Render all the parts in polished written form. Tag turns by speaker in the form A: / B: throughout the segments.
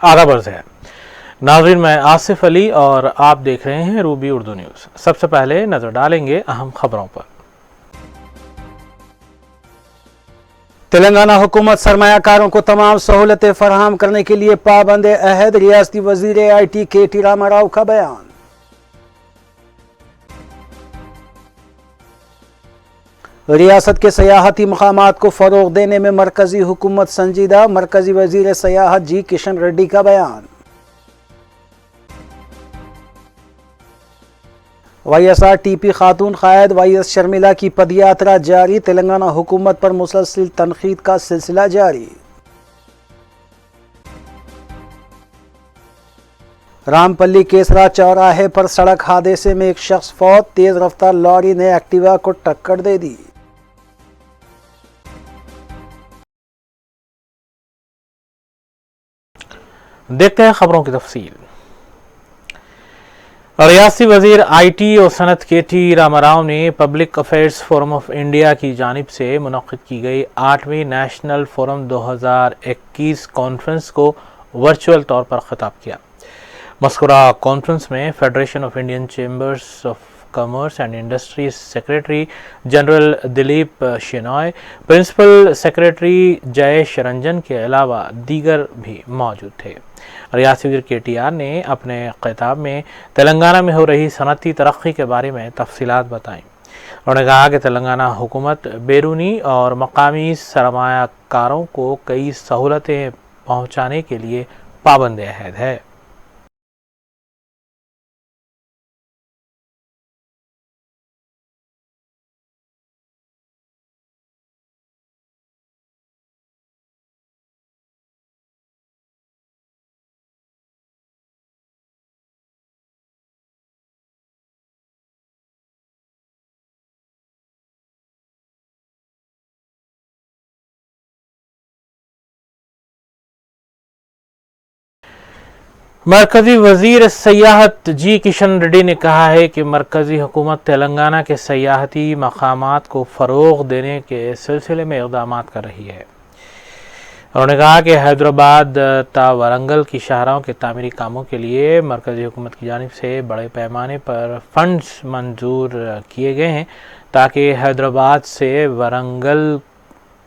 A: आदाब अर्ज़ है नाज़रीन, मैं आसिफ अली और आप देख रहे हैं रूबी उर्दू न्यूज़। सबसे पहले नजर डालेंगे अहम खबरों पर।
B: तेलंगाना हुकूमत सरमायाकारों को तमाम सहूलतें फराहम करने के लिए पाबंद अहद, रियासती वजीर IT KT रामाराव का बयान। रियासत के सयाहती मकामात को फरोग देने में मरकजी हुकूमत संजीदा, मरकजी वजीर सयाहत G किशन रेड्डी का बयान। YSRTP खातून कायद YS शर्मिला की पदयात्रा जारी, तेलंगाना हुकूमत पर मुसलसल तनकीद का सिलसिला जारी। रामपल्ली केसरा चौराहे पर सड़क हादसे में एक शख्स फौत, तेज रफ्तार लॉरी ने एक्टिवा को टक्कर दे दी।
A: देखते हैं खबरों की तफसील। रियासती वजीर IT और सनत KT रामाराव ने public affairs forum of India की जानिब से मुनक्किद की गई 8वीं नेशनल फोरम 2021 कॉन्फ्रेंस को वर्चुअल तौर पर खिताब किया। मस्कुरा कॉन्फ्रेंस में federation of Indian chambers of commerce and industries secretary general Dilip Shenoy, principal secretary Jayesh Ranjan के अलावा दीगर भी मौजूद थे। रियासती वज़ीर KTR ने अपने खिताब में तेलंगाना में हो रही सनती तरक्की के बारे में तफसीलात बताईं। उन्होंने कहा कि तेलंगाना हुकूमत बैरूनी और मकामी सरमायाकारों को कई सहूलतें पहुँचाने के लिए पाबंद अहद है। मरकजी वजीर सयाहत G किशन रेड्डी ने कहा है कि मरकजी हुकूमत तेलंगाना के सयाहती मकामात को फ़रोग देने के सिलसिले में इक़दाम कर रही है। उन्होंने कहा कि हैदराबाद ता वरंगल की शाहराहों के तामीरी कामों के लिए मरकजी हुकूमत की जानिब से बड़े पैमाने पर फंड्स मंजूर किए गए हैं ताकि हैदराबाद से वरंगल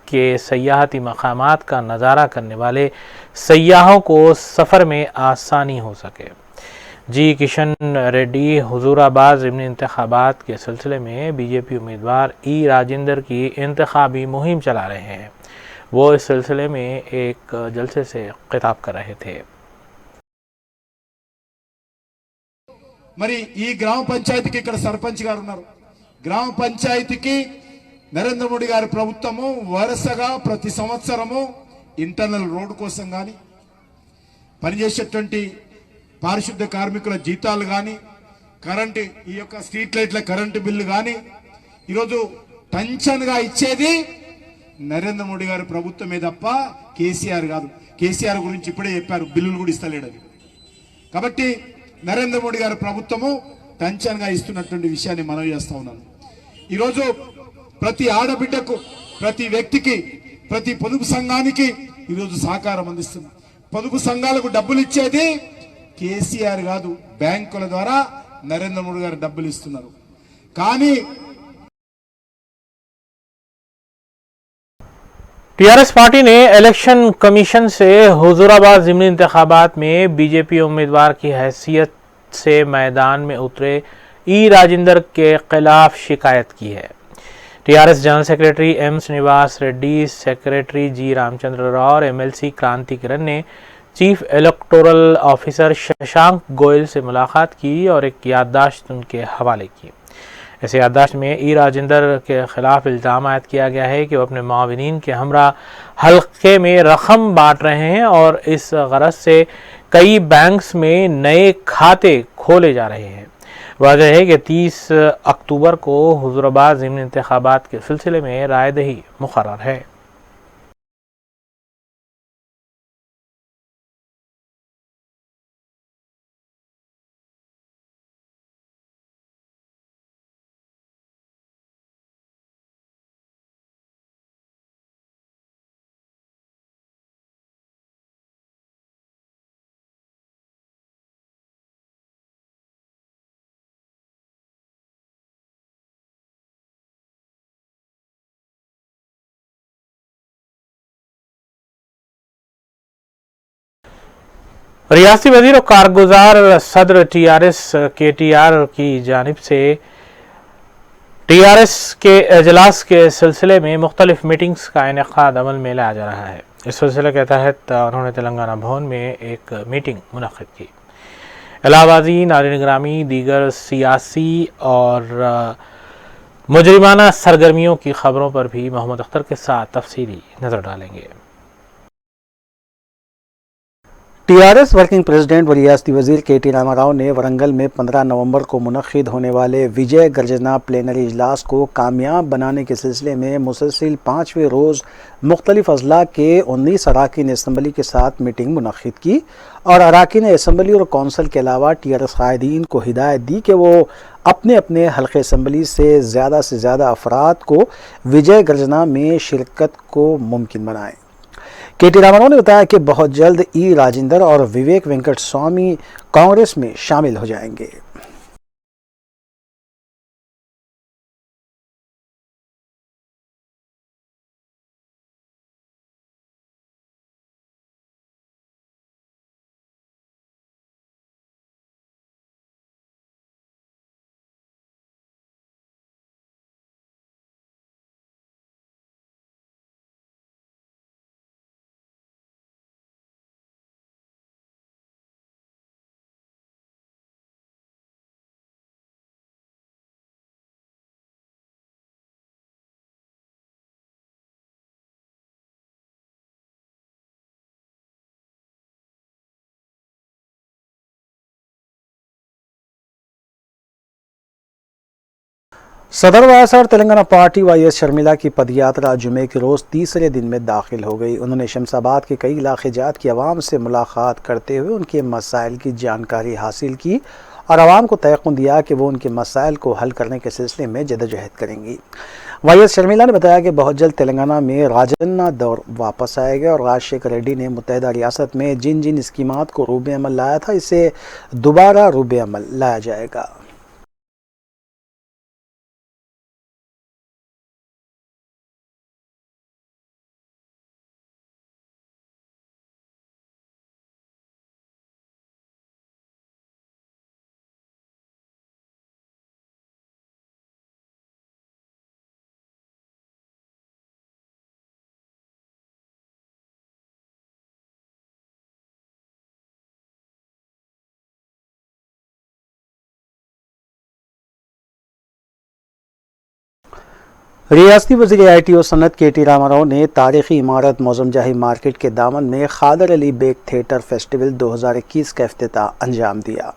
A: के सयाहती मकामात का नज़ारा करने वाले सयाहों को सफ़र में आसानी हो सके। G किशन रेड्डी हुजूराबाद ज़िमनी इंतखाबात के सिलसिले में BJP उम्मीदवार E राजेंद्र की इंतखाबी मुहिम चला रहे हैं। वो इस सिलसिले में एक जलसे से खिताब कर रहे थे।
C: మరి ఈ గ్రామ పంచాయతీకి ఇక్కడ సర్పంచ్ గారు ఉన్నారు. గ్రామ పంచాయతీకి నరేంద్ర మోడీ గారి ప్రభుత్వము వరుసగా ప్రతి సంవత్సరము ఇంటర్నల్ రోడ్ కోసం గాని పనిచేసేటువంటి పారిశుద్ధ కార్మికుల జీతాలు గాని కరెంటు ఈ యొక్క స్ట్రీట్ లైట్ల కరెంటు బిల్లు గాని ఈరోజు టెన్షన్గా ఇచ్చేది నరేంద్ర మోడీ గారి ప్రభుత్వమే తప్ప కేసీఆర్ కాదు. కేసీఆర్ గురించి ఇప్పుడే చెప్పారు, బిల్లులు కూడా ఇస్తలేడని. కాబట్టి నరేంద్ర మోడీ గారి ప్రభుత్వము టెన్షన్గా ఇస్తున్నటువంటి విషయాన్ని మనవి చేస్తా ఉన్నాను. ఈరోజు ప్రతి ఆడబిడ్డకు, ప్రతి వ్యక్తికి, ప్రతి పొదుపు సంఘానికి ఈరోజు సహకారం అందిస్తుంది. పొదుపు సంఘాలకు డబ్బులు ఇచ్చేది కేసీఆర్ కాదు, బ్యాంకుల ద్వారా నరేంద్ర మోడీ గారు డబ్బులు ఇస్తున్నారు. కానీ
A: TRS पार्टी ने इलेक्शन कमीशन से हुजूराबाद ज़िमनी इंतखाबात में BJP उम्मीदवार की हैसियत से मैदान में उतरे E राजेंद्र के खिलाफ शिकायत की है। TRS general secretary M Srinivas Reddy, secretary G Ramachandra Rao और MLC क्रांति किरण ने chief electoral officer Shashank Goyal से मुलाकात की और एक याददाश्त उनके हवाले की। इस याददाश्त में E राजेंद्र के खिलाफ इल्ज़ाम आयद किया गया है कि वो अपने माविनीन के हमरा हल्के में रकम बांट रहे हैं और इस गरज से कई बैंक्स में नए खाते खोले जा रहे हैं। वाज़ेह है कि 30 अक्टूबर को हुजूराबाद ज़िमनी इंतखाबात के सिलसिले में रायदही मुकर्रर है। रियासती वजीर और कारगुजार सदर TRS KTR की जानिब से TRS के अजलास के सिलसिले में मुख्तलिफ मीटिंग्स का इनेकाद अमल में लाया जा रहा है। इस सिलसिले के तहत उन्होंने तेलंगाना भवन में एक मीटिंग मुनक़िद की। इलाहाबादी, नारिन ग्रामी, दीगर सियासी और मुजरिमाना सरगर्मियों की खबरों पर भी मोहम्मद अख्तर के साथ तफसीली नज़र डालेंगे।
B: TRS वर्किंग प्रेसिडेंट व रियासती वजीर KT रामाराव ने वरंगल में 15 नवंबर को मुनक़्क़िद होने वाले विजय गर्जना प्लेनरी इजलास को कामयाब बनाने के सिलसिले में मुसलसिल 5वें रोज़ मुख्तलिफ अजला के 19 अराकीन असम्बली के साथ मीटिंग मुनक़्क़िद की और अराकीन असम्बली और कौंसल के अलावा TRS कायदीन को हिदायत दी कि वो अपने अपने हल्के असम्बली से ज़्यादा अफराद को विजय गर्जना में शिरकत को मुमकिन बनाएँ। KT रामाराव ने बताया कि बहुत जल्द E राजेंद्र और विवेक वेंकट स्वामी कांग्रेस में शामिल हो जाएंगे। सदर YSR Telangana party YS Sharmila की पदयात्रा जुमे के रोज़ तीसरे दिन में दाखिल हो गई। उन्होंने शमशाबाद के कई इलाके जात की आवाम से मुलाकात करते हुए उनके मसाइल की जानकारी हासिल की और आवाम को तयक़ुन दिया कि वो उनके मसाइल को हल करने के सिलसिले में जदोजहद करेंगी। YS शर्मिला ने बताया कि बहुत जल्द तेलंगाना में राजन्ना दौर वापस आएगा और राजशेखर रेड्डी ने मुत्तहिदा रियासत में जिन जिन स्कीमात को रूबे अमल लाया था इसे दोबारा रूबे अमल लाया जाएगा। रियासती वज़ीर IT और सनत KT रामाराव ने तारीख़ी इमारत मौज़म जाही मार्केट के दामन में खादर अली बेग थिएटर फेस्टिवल 2021 का इफ्तिताह अंजाम दिया।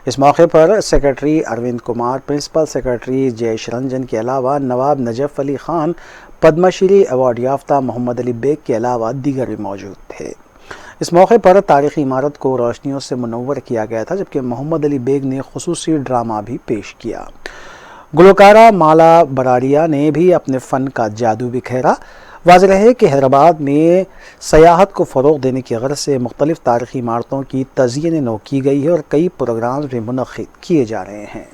B: इस मौके पर secretary Arvind Kumar, principal secretary Jayesh Ranjan के अलावा नवाब नजफ अली खान, पद्मश्री अवार्ड याफ्ता मोहम्मद अली बेग के अलावा दीगर भी मौजूद थे। इस मौके पर तारीख़ी इमारत को रोशनियों से मुनव्वर किया गया था, जबकि मोहम्मद अली बेग ने खुसूसी ड्रामा भी पेश किया। गुलकारा माला बराड़िया ने भी अपने फ़न का जादू बिखेरा। वाज़ेह है कि हैदराबाद में सयाहत को फ़रोग़ देने की गर्ज़ से मुख्तलिफ़ तारीख़ी इमारतों की तज़यीन नौ की गई है और कई प्रोग्राम भी मुनक़्क़िद किए जा रहे हैं।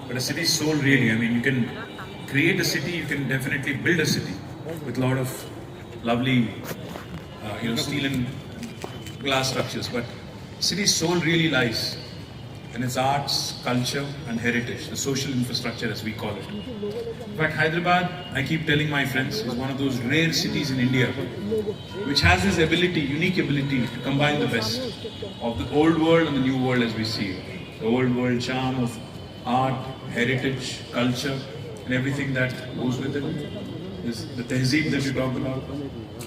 D: But a city's soul, really, I mean, you can create a city, you can definitely build a city with a lot of lovely, steel and glass structures. But city's soul really lies in its arts, culture, and heritage, the social infrastructure, as we call it. In fact, Hyderabad, I keep telling my friends, is one of those rare cities in India which has this ability, unique ability, to combine the best of the old world and the new world as we see it. The old world charm of art, heritage, culture, and everything that goes with it. Is the tehzeeb that you talk about,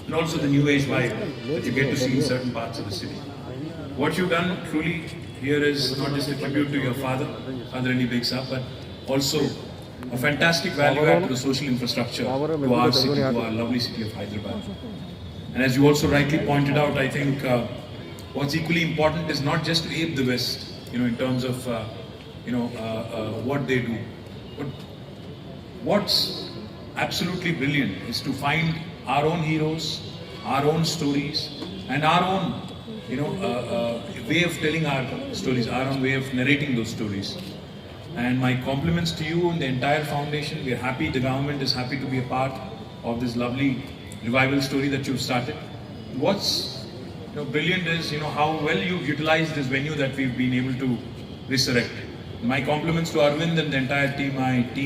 D: and also the new age vibe that you get to see in certain parts of the city. What you've done truly here is not just a tribute to your father, Father Ali Beg Sahab, but also a fantastic value add to the social infrastructure, to our city, to our lovely city of Hyderabad. And as you also rightly pointed out, I think what's equally important is not just to ape the West, in terms of what they do. But what's absolutely brilliant is to find our own heroes, our own stories, and our own, way of telling our stories, our own way of narrating those stories. And my compliments to you and the entire foundation. We are happy, the government is happy to be a part of this lovely revival story that you've started. What's brilliant is how well you've utilized this venue that we've been able to resurrect. My compliments to Arvind and the entire team, my team.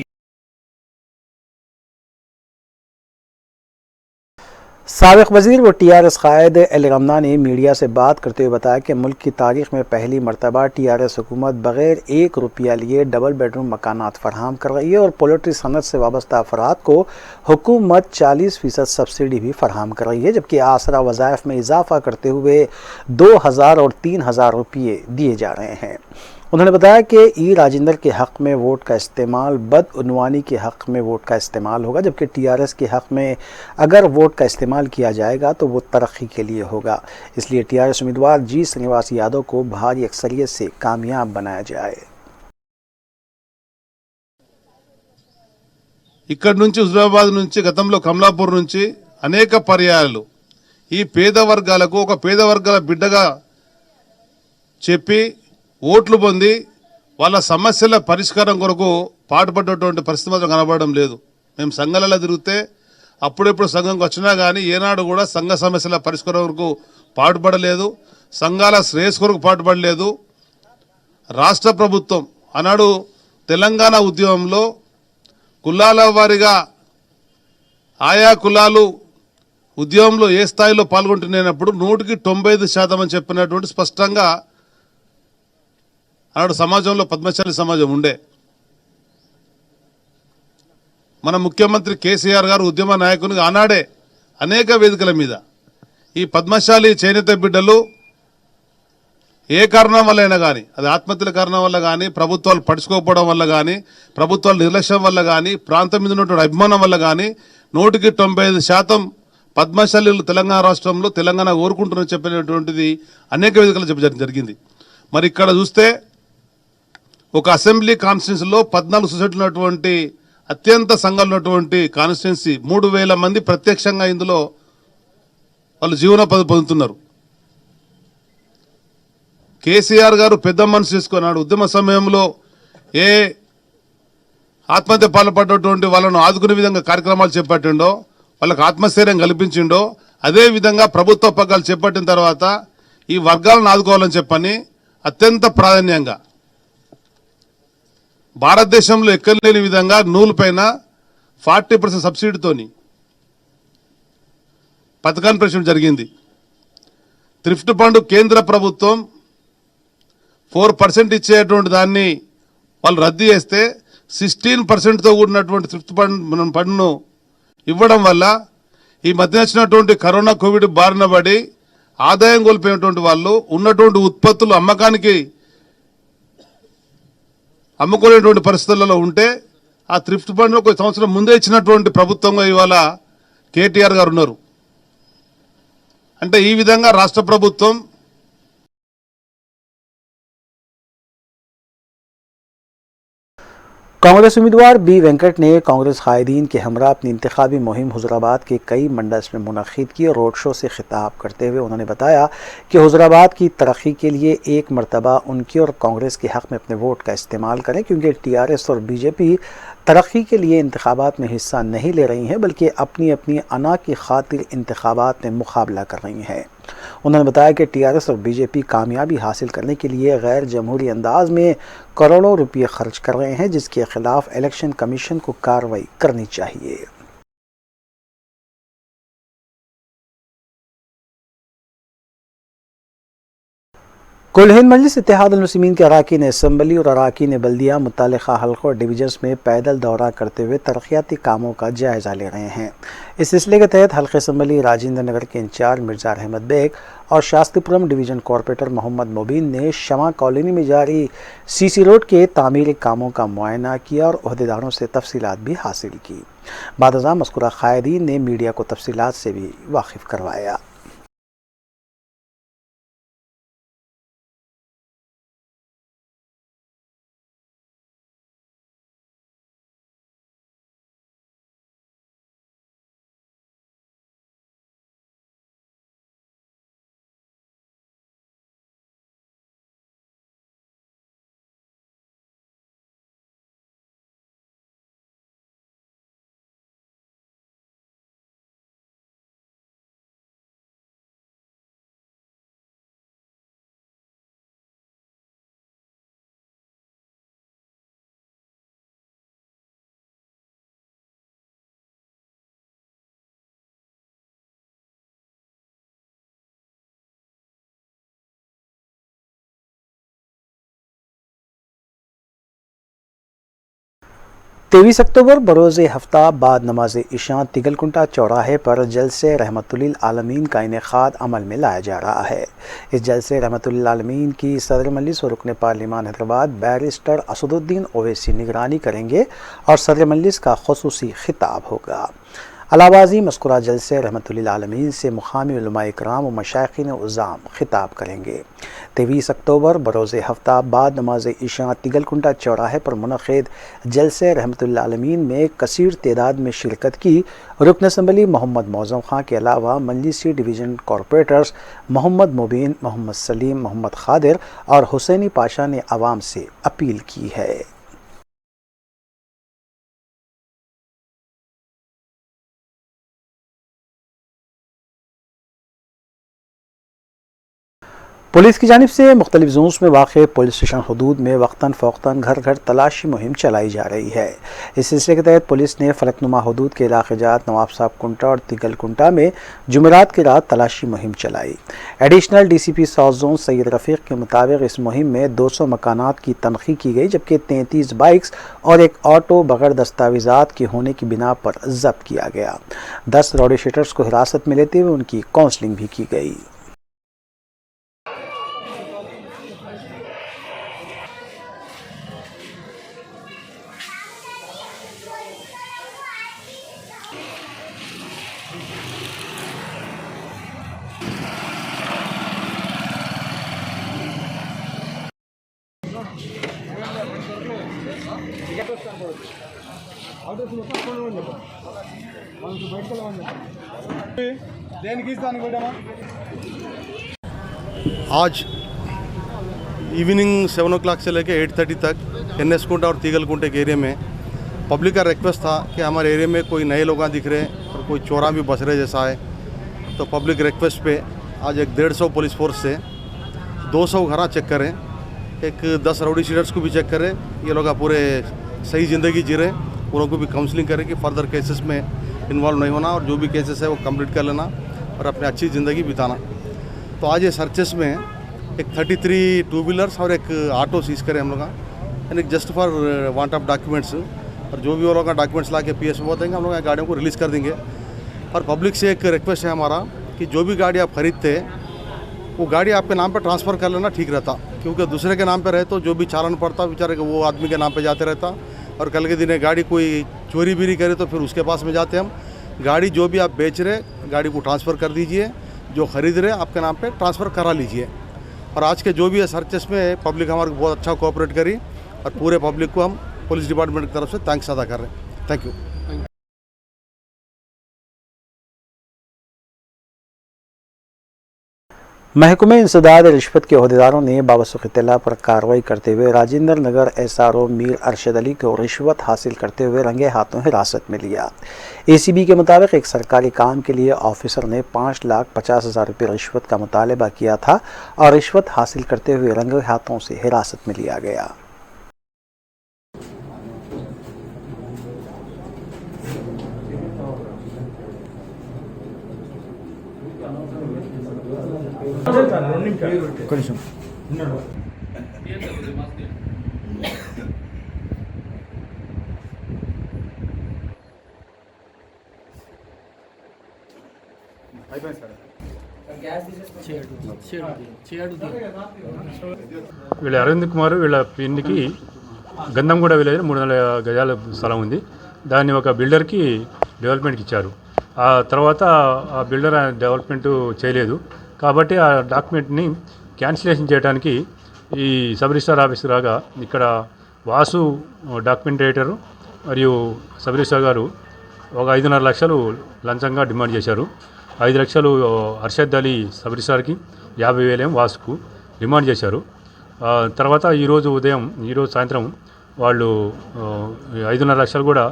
B: साबिक़ वज़ीर व TRS क़ायद Ali गमना ने media से बात करते हुए बताया कि मुल्क की तारीख़ में पहली मरतबा TRS हुकूमत बग़ैर ₹1 लिए डबल बेडरूम मकानात फ़राहम कर रही है और पोल्ट्री सनत से वाबस्ता अफराद को हुकूमत 40% सब्सिडी भी फ़राहम कर रही है, जबकि आसरा वज़ाइफ में इजाफ़ा करते हुए 2000 और 3000 रुपये दिए जा रहे हैं। उन्होंने बताया कि ई राजेंद्र के हक़ में वोट का इस्तेमाल बदउनवानी के हक़ में वोट का इस्तेमाल होगा, जबकि TRS के हक़ में अगर वोट का इस्तेमाल किया जाएगा तो वो तरक्की के लिए होगा। इसलिए TRS उम्मीदवार जी श्रीनिवास यादव को भारी अक्सरियत से कामयाब बनाया जाए।
E: ఇక్కడ నుంచి హుజరాబాద్ నుంచి గతంలో కమలాపూర్ నుంచి అనేక పర్యాయాలు ఈ పేద వర్గాలకు ఒక పేద వర్గాల బిడ్డగా చెప్పి ఓట్లు పొంది వాళ్ళ సమస్యల పరిష్కారం కొరకు పాటుపడ్డటువంటి పరిస్థితి మాత్రం కనబడడం లేదు। మేము సంఘాలలో తిరిగితే అప్పుడెప్పుడు సంఘంకి వచ్చినా కానీ ఏనాడు కూడా సంఘ సమస్యల పరిష్కారం కొరకు పాటుపడలేదు, సంఘాల శ్రేయస్సు కొరకు పాటుపడలేదు। రాష్ట్ర ప్రభుత్వం ఆనాడు తెలంగాణ ఉద్యమంలో కులాల వారీగా ఆయా కులాలు ఉద్యమంలో ఏ స్థాయిలో పాల్గొంటున్నప్పుడు 100% అని చెప్పినటువంటి స్పష్టంగా ఆనాడు సమాజంలో పద్మశాలి సమాజం ఉండే। మన ముఖ్యమంత్రి కేసీఆర్ గారు ఉద్యమ నాయకునిగా ఆనాడే అనేక వేదికల మీద ఈ పద్మశాలి చేనేత బిడ్డలు ఏ కారణం వల్లైనా కానీ, అది ఆత్మహత్యల కారణం వల్ల కానీ, ప్రభుత్వాలు పడుచుకోకపోవడం వల్ల కానీ, ప్రభుత్వాల నిర్లక్ష్యం వల్ల కానీ, ప్రాంతం మీద ఉన్నటువంటి అభిమానం వల్ల కానీ 195% పద్మశాలీలు తెలంగాణ రాష్ట్రంలో తెలంగాణ కోరుకుంటున్నారని చెప్పినటువంటిది అనేక వేదికలు చెప్పడం జరిగింది। మరి ఇక్కడ చూస్తే ఒక అసెంబ్లీ కాన్స్టిట్యున్సీలో 14 సొసైటీలు ఉన్నటువంటి అత్యంత సంఘాలు ఉన్నటువంటి కాన్స్టిట్యున్సీ 3000 మంది ప్రత్యక్షంగా ఇందులో వాళ్ళు జీవనోపాధి పొందుతున్నారు। కేసీఆర్ గారు పెద్ద మనసు చేసుకున్నాడు, ఉద్యమ సమయంలో ఏ ఆత్మహత్య పాల్పడ్డటువంటి వాళ్ళను ఆదుకునే విధంగా కార్యక్రమాలు చేపట్టిండో, వాళ్ళకు ఆత్మస్థైర్యం కల్పించిండో, అదే విధంగా ప్రభుత్వ పగ్గాలు చేపట్టిన తర్వాత ఈ వర్గాలను ఆదుకోవాలని చెప్పని అత్యంత ప్రాధాన్యంగా భారతదేశంలో ఎక్కడ లేని విధంగా నూలు పైన 40% సబ్సిడీతోని పథకాన్ని ప్రవేశించడం జరిగింది। థ్రిఫ్ట్ ఫండ్ కేంద్ర ప్రభుత్వం 4% ఇచ్చేటువంటి దాన్ని వాళ్ళు రద్దు చేస్తే 16%తో కూడినటువంటి థ్రిఫ్ట్ ఫండ్ను ఇవ్వడం వల్ల ఈ మధ్య వచ్చినటువంటి కరోనా కోవిడ్ బారిన పడి ఆదాయం కోల్పోయినటువంటి వాళ్ళు ఉన్నటువంటి ఉత్పత్తులు అమ్ముకునేటువంటి పరిస్థితులలో ఉంటే ఆ థ్రిఫ్ట్ ఫండ్ ఒక సంవత్సరం ముందే ఇచ్చినటువంటి ప్రభుత్వంగా ఇవాళ కేటీఆర్ గారు ఉన్నారు। అంటే ఈ విధంగా రాష్ట్ర ప్రభుత్వం
B: कांग्रेस उम्मीदवार बी वेंकट ने कांग्रेस कायदीन के हमरा अपनी इंतखाबी मुहिम हुजूराबाद के कई मंडल्स में मुनक़िद की और रोड शो से खिताब करते हुए उन्होंने बताया कि हुजूराबाद की तरक्की के लिए एक मरतबा उनकी और कांग्रेस के हक़ में अपने वोट का इस्तेमाल करें, क्योंकि TRS और BJP तरक्की के लिए इंतखाबात में हिस्सा नहीं ले रही हैं, बल्कि अपनी अपनी अना की खातिर इंतखाबात में मुकाबला कर रही हैं। उन्होंने बताया कि TRS और BJP कामयाबी हासिल करने के लिए गैर जमहूरी अंदाज में करोड़ों रुपये खर्च कर रहे हैं, जिसके खिलाफ इलेक्शन कमीशन को कार्रवाई करनी चाहिए। कुल हिंद मजलिस इत्तेहाद मुस्लिमीन के अराकीन असम्बली और अराकीन बल्दिया मुत्तलिका हल्कों और डिवीजन्स में पैदल दौरा करते हुए तरक्याती कामों का जायज़ा ले रहे हैं। इस सिलसिले के तहत हल्के असम्बली राजेंद्र नगर के इंचार्ज मिर्ज़ा अहमद बेग और शास्त्रीपुरम डिवीज़न कॉरपोरेटर मोहम्मद मुबीन ने शमा कॉलोनी में जारी CC रोड के तामीरी कामों का मुआयना किया और अहदेदारों से तफसीलात भी हासिल की। बाद मज़कूरा क़ायदीन ने मीडिया को तफसीलात से भी वाकिफ़ करवाया। 23 अक्टूबर बरोज़ हफ्ता बाद नमाज इशा तिगलकुंटा चौराहे पर जलसे रहमतुल्लिल आलमीन का इनेकाद अमल में लाया जा रहा है। इस जलसे रहमतुल्लिल आलमीन की सदर मजलिस और रुकन पार्लिमान हैदराबाद बैरिस्टर असदुद्दीन ओवैसी निगरानी करेंगे और सदर मजलिस का खुसूसी खिताब होगा। अलावाजी मस्कुरा जलसे रहमतुल्लिल आलमीन से मुकामी उलमा इकराम और मशाइखीन उज़्ज़ाम खिताब करेंगे। 23 अक्टूबर बरोज़ हफ्ता बाद नमाज इशा तिगलकुंटा चौराहे पर मुनक़िद जलसे रहमतुल्लिल आलमीन में कसीर तादाद में शिरकत की रुकन असम्बली मोहम्मद मौज़म खां के अलावा मजलिसी डिवीज़न कॉरपोरेटर्स मोहम्मद मुबीन, मोहम्मद सलीम, मोहम्मद खादिर और हुसैनी पाशा ने आवाम से अपील की है। पुलिस की जानिब से मुख्तलिफ जोन्स में वाक़ पुलिस स्टेशन हदूद में वक्तन फ़ौक़तन घर घर तलाशी मुहिम चलाई जा रही है। इस सिलसिले के तहत पुलिस ने फलकनुमा हदूद के इलाक़े जात नवाब साहब कुंटा और तिगलकुंटा में जुमेरात की रात तलाशी मुहिम चलाई। Additional DCP south zone Syed Rafiq के मुताबिक इस मुहिम में 200 मकानात की तनख़ी की गई, जबकि 33 बाइक्स और एक ऑटो बग़ैर दस्तावेज़ात के होने की बिना पर जब्त किया गया। 10 रौडी शीटर्स को हिरासत में लेते हुए उनकी काउंसलिंग भी की गई।
E: आज इवनिंग 7 o'clock से लेकर 8:30 तक NS कुंटा और तिगलकुंटे के एरिया में पब्लिक का रिक्वेस्ट था कि हमारे एरिया में कोई नए लोग दिख रहे हैं और कोई चोरा भी बस रहे जैसा है, तो पब्लिक रिक्वेस्ट पे आज एक 150 पुलिस फोर्स से 200 घर चेक करें, एक 10 राउडी शीटर्स को भी चेक करें। ये लोग पूरे सही ज़िंदगी जी रहे, उन लोगों को भी काउंसलिंग करें कि फर्दर केसेस में इन्वॉल्व नहीं होना और जो भी केसेस है वो कंप्लीट कर लेना और अपनी अच्छी ज़िंदगी बिताना। तो आज ये सर्चेस में एक 33 टू व्हीलर्स और एक ऑटो सीज करें हम लोग, यानी just for want of documents, और जो भी वो लोग का डॉक्यूमेंट्स ला के PS में बताएंगे, हम लोग गाड़ियों को रिलीज़ कर देंगे। और पब्लिक से एक रिक्वेस्ट है हमारा कि जो भी गाड़ी आप खरीदते वो गाड़ी आपके नाम पर ट्रांसफ़र कर लेना ठीक रहता, क्योंकि दूसरे के नाम पर रहे तो जो भी चालान पड़ता बेचारे को वो आदमी के नाम पे जाते रहता, और कल के दिन गाड़ी कोई चोरी बीरी करे तो फिर उसके पास में जाते हम। गाड़ी जो भी आप बेच रहे गाड़ी को ट्रांसफ़र कर दीजिए, जो ख़रीद रहे आपके नाम पे ट्रांसफ़र करा लीजिए। और आज के जो भी है सर्चेस में पब्लिक हमारे को बहुत अच्छा कोऑपरेट करी और पूरे पब्लिक को हम पुलिस डिपार्टमेंट की तरफ से थैंक्स अदा कर रहे हैं। Thank you.
B: महकमे इंसदाद रिश्वत के अहदेदारों ने बावसूख इत्तला पर कार्रवाई करते हुए राजेंद्र नगर SRO मीर अरशद अली को रिश्वत हासिल करते हुए रंगे हाथों हिरासत में लिया। ACB के मुताबिक एक सरकारी काम के लिए ऑफिसर ने 5,50,000 रुपये रिश्वत का मुतालबा किया था और रिश्वत हासिल करते हुए रंगे हाथों से हिरासत में लिया गया।
F: వీళ్ళ అరవింద్ కుమార్ వీళ్ళ పిన్నికి గంధంగూడ విలేజ్ 300 గజాల స్థలం ఉంది. దాన్ని ఒక బిల్డర్కి డెవలప్మెంట్కి ఇచ్చారు. ఆ తర్వాత ఆ బిల్డర్ డెవలప్మెంట్ చేయలేదు కాబట్టి ఆ డాక్యుమెంట్ని క్యాన్సిలేషన్ చేయడానికి ఈ సబ్ రిజిస్ట్రార్ ఆఫీస్ రాగా ఇక్కడ వాసు డాక్యుమెంట్ రైటరు మరియు సబ్ రిజిస్ట్రార్ గారు ఒక 5.5 లక్షలు లంచంగా డిమాండ్ చేశారు. 5 లక్షలు అర్షద్ అలీ సబ్ రిజిస్ట్రార్కి, 50,000 వాసుకు డిమాండ్ చేశారు. తర్వాత ఈరోజు సాయంత్రం వాళ్ళు 5.5 లక్షలు కూడా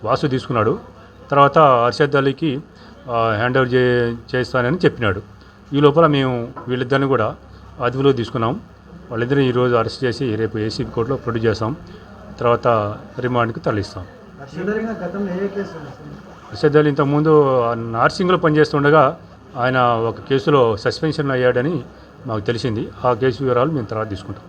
F: వాసు తీసుకున్నాడు. తర్వాత అర్షద్ అలీకి హ్యాండ్ ఓవర్ చేస్తానని చెప్పినాడు. ఈ లోపల మేము వీళ్ళిద్దరిని కూడా అదుపులో తీసుకున్నాం. వాళ్ళిద్దరిని ఈరోజు అరెస్ట్ చేసి రేపు ACB కోర్టులో ప్రొడ్యూస్ చేస్తాం. తర్వాత రిమాండ్కి తరలిస్తాం. అర్షద్ అలీ ఇంతకుముందు నార్సింగ్లో పనిచేస్తుండగా ఆయన ఒక కేసులో సస్పెన్షన్ అయ్యాడని మాకు తెలిసింది. ఆ కేసు వివరాలు మేము తర్వాత తీసుకుంటాం.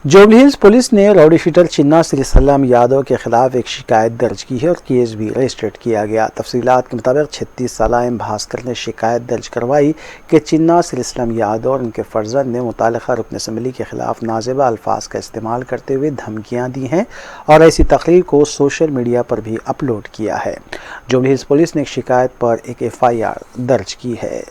B: जुबली हिल्स पुलिस ने राउडी शीटर चिन्ना श्री सलाम यादव के खिलाफ एक शिकायत दर्ज की है और केस भी रजिस्टर्ड किया गया। तफसीलात के मुताबिक 36 साल एम भास्कर ने शिकायत दर्ज करवाई कि चिन्ना श्री सलाम यादव और उनके फर्जंद ने मुतालिका रुकन असम्बली के खिलाफ नाजेबा अल्फाज का इस्तेमाल करते हुए धमकियाँ दी हैं और ऐसी तकरीर को सोशल मीडिया पर भी अपलोड किया है। जुबली हिल्स पुलिस ने एक शिकायत पर एक FIR दर्ज की है।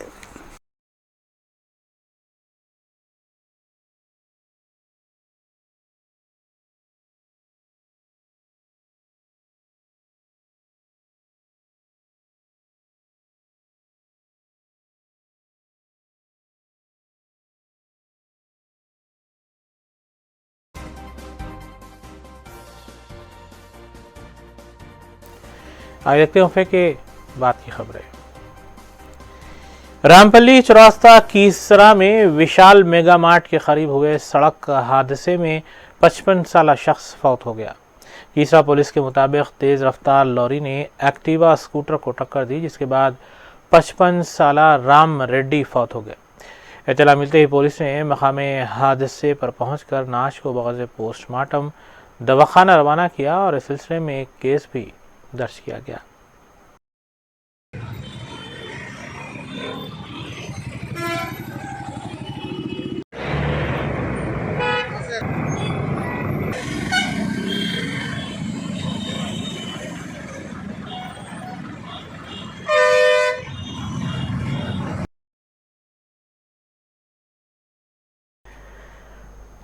A: आइए देखते हैं के बात की खबरें। रामपल्ली चौरास्ता कीसरा में विशाल मेगा मार्ट के करीब हुए सड़क हादसे में 55 साला शख्स फौत हो गया। कीसरा पुलिस के मुताबिक तेज रफ्तार लॉरी ने एक्टिवा स्कूटर को टक्कर दी, जिसके बाद 55 साला राम रेड्डी फौत हो गए। इत्तला मिलते ही पुलिस ने मकामे हादसे पर पहुंचकर नाश को बगैर पोस्टमार्टम दवाखाना रवाना किया और इस सिलसिले में एक केस भी दर्ज किया गया।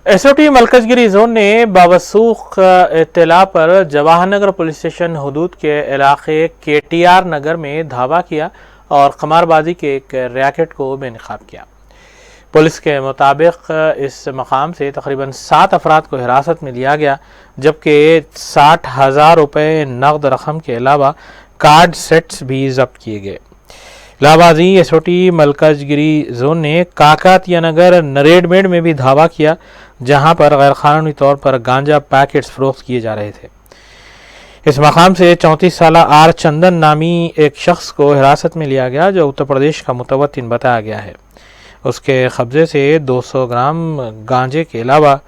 A: SOT मलकजगिरी जोन ने बावसूख इत्तला पर जवाहरनगर पुलिस स्टेशन हदूद के इलाके KTR नगर में धावा किया और कमारबाजी के एक रैकेट को बेनकाब किया। पुलिस के मुताबिक इस मकाम से तकरीबन 7 अफराद को हिरासत में लिया गया, जबकि 60,000 रुपये नकद रकम के अलावा कार्ड सेट्स भी जब्त किए गए। इलाहाबादी SOT मलकजगिरी जोन ने काकातिया नगर नरेडमेड में भी धावा किया, जहां पर गैर कानूनी तौर पर गांजा पैकेट्स फरोख्त किए जा रहे थे। इस मकाम से 34 साला R चंदन नामी एक शख्स को हिरासत में लिया गया, जो उत्तर प्रदेश का मुतवत्तिन बताया गया है। उसके कब्जे से 200 ग्राम गांजे के अलावा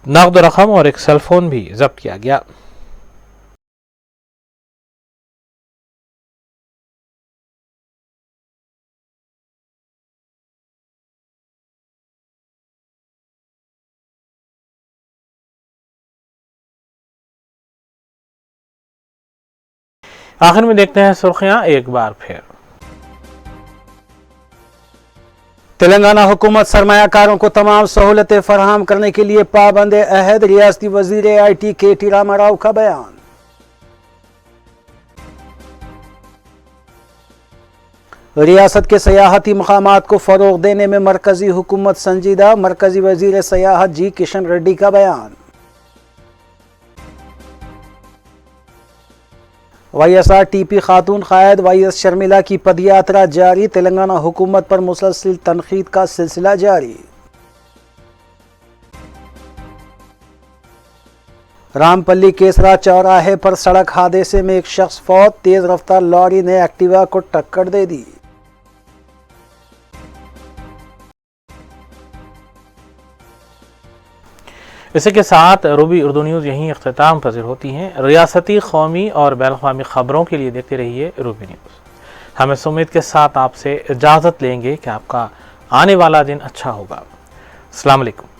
A: नकद रकम और एक सेलफोन भी जब्त किया गया। आखिर में देखते हैं सुर्खियां एक बार फिर।
B: तेलंगाना हुकूमत सरमायाकारों को तमाम सहूलतें फराहम करने के लिए पाबंद अहद, रियासती वजीर IT KT रामाराव का बयान। रियासत के सयाहती मकामात को फरोग देने में मरकजी हुकूमत संजीदा, मरकजी वजीर सयाहत G किशन रेड्डी का बयान। YSRTP खातून कायद YS शर्मिला की पदयात्रा जारी, तेलंगाना हुकूमत पर मुसलसल तनकीद का सिलसिला जारी। रामपल्ली केसरा चौराहे पर सड़क हादसे में एक शख्स फौत, तेज रफ्तार लॉरी ने एक्टिवा को टक्कर दे दी।
A: इसी के साथ रूबी उर्दू न्यूज़ यहीं इख्तिताम पज़ीर होती हैं। रियासती, कौमी और बैनुल-अक़वामी खबरों के लिए देखते रहिए रूबी न्यूज़। हम इस उम्मीद के साथ आपसे इजाज़त लेंगे कि आपका आने वाला दिन अच्छा होगा। अस्सलाम वालेकुम।